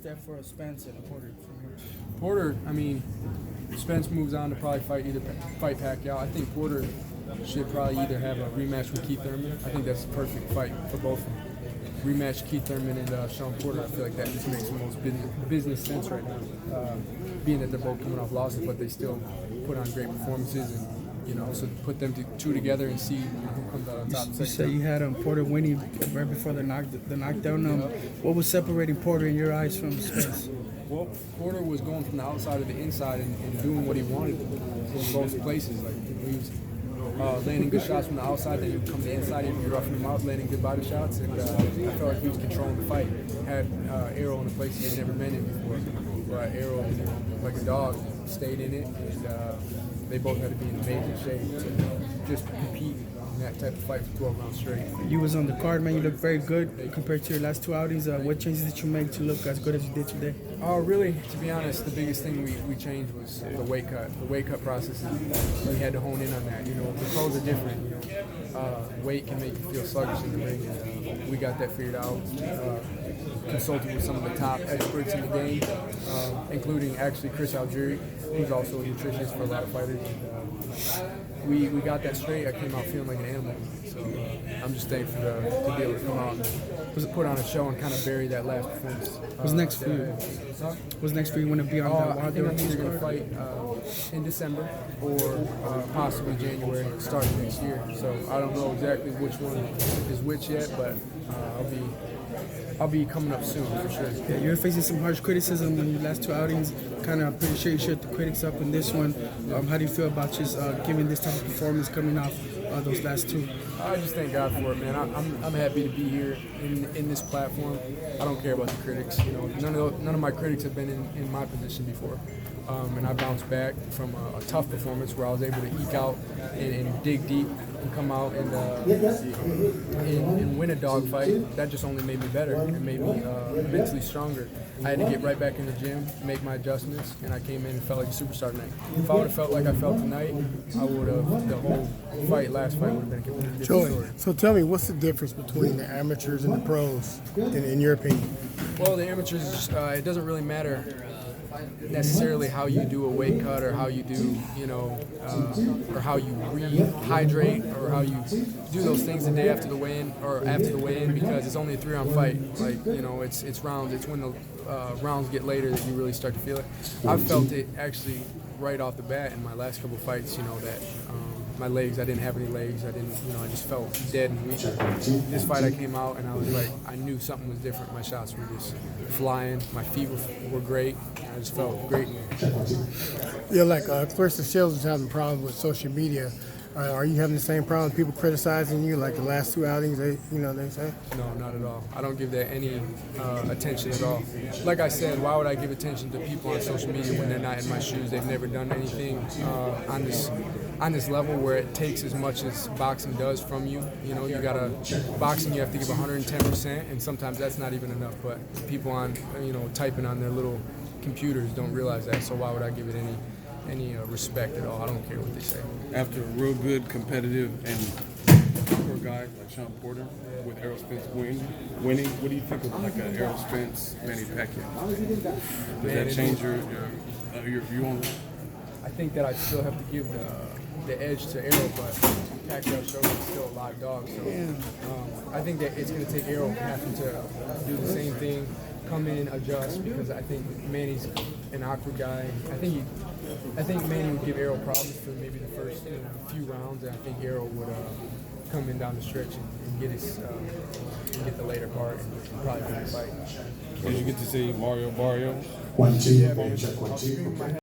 step for Spence and Porter from here? Porter, I mean, Spence moves on to probably fight Pacquiao. I think Porter should probably either have a rematch with Keith Thurman. I think that's a perfect fight for both of them. Rematch Keith Thurman and Shawn Porter. I feel like that just makes the most business sense right now. Being that they're both coming off losses, but they still put on great performances, and so put them two together and see who comes out on top. You said you had Porter winning right before the knockdown. What was separating Porter in your eyes from Spence? Well, Porter was going from the outside to the inside and doing what he wanted in both places. Like he was landing good shots from the outside, then he would come to the inside, he'd be roughing him out, landing good body shots, and I felt like he was controlling the fight. Had Errol in a place he had never been in before. But Errol, like a dog, stayed in it, and they both had to be in amazing shape to just compete in that type of fight for 12 rounds straight. You was on the card, man. You looked very good compared to your last two outings. What changes did you make to look as good as you did today? Really, to be honest, the biggest thing we changed was the weight cut. The weight cut process, we had to hone in on that. The pros are different. Weight can make you feel sluggish in the ring, and we got that figured out. Consulted with some of the top experts in the game, including actually Chris Algieri, who's also a nutritionist for a lot of fighters. We got that straight. I came out feeling like an animal. So I'm just thankful to be able to come out and put on a show and kind of bury that last performance. What's next for you? What's next for you? Want to be on the I think I'm either going to fight in December or possibly January, start of next year. So I don't know exactly which one is which yet, but I'll be coming up soon for sure. Yeah, you're facing some harsh criticism in your last two outings. Kind of pretty sure you shut the critics up in this one. How do you feel about just giving this type of performance coming off those last two? I just thank God for it, man. I'm happy to be here in this platform. I don't care about the critics. None of my critics have been in my position before. And I bounced back from a tough performance where I was able to eke out and dig deep and come out and win a dogfight. That just only made me better and made me mentally stronger. I had to get right back in the gym, make my adjustments, and I came in and felt like a superstar tonight. If I would have felt like I felt tonight, I would have, the whole last fight would have been a completely different story. So tell me, what's the difference between the amateurs and the pros, in your opinion? Well, the amateurs, it doesn't really matter necessarily how you do a weight cut or how you do, or how you rehydrate or how you do those things the day after the weigh-in or after the weigh-in, because it's only a 3-round fight. Like, it's rounds. It's when the rounds get later that you really start to feel it. I felt it actually right off the bat in my last couple fights, that my legs, I didn't have any legs. I just felt dead and weak. This fight I came out and I was like, I knew something was different. My shots were just flying. My feet were great. I just felt great. Yeah, like Clarissa Shields is having problems with social media. Are you having the same problem? People criticizing you like the last two outings, they say? No, not at all. I don't give that any attention at all. Like I said, why would I give attention to people on social media when they're not in my shoes? They've never done anything on this level where it takes as much as boxing does from you. You gotta, boxing you have to give 110%, and sometimes that's not even enough. But people on, typing on their little computers don't realize that, so why would I give it any respect at all? I don't care what they say. After a real good, competitive, and tougher guy like Shawn Porter with Errol Spence winning, what do you think of like a Errol Spence, Manny Pacquiao? Does that change your view on that? I think that I still have to give the edge to Errol, but Pacquiao showed he's still a live dog. So I think that it's going to take Errol having to do the same thing, come in, adjust, because I think Manny's an awkward guy. I think Manny would give Errol problems for maybe the first few rounds, and I think Errol would come in down the stretch and get the later part and probably win the fight. Did you get to see Mario Barrio? Yeah, man.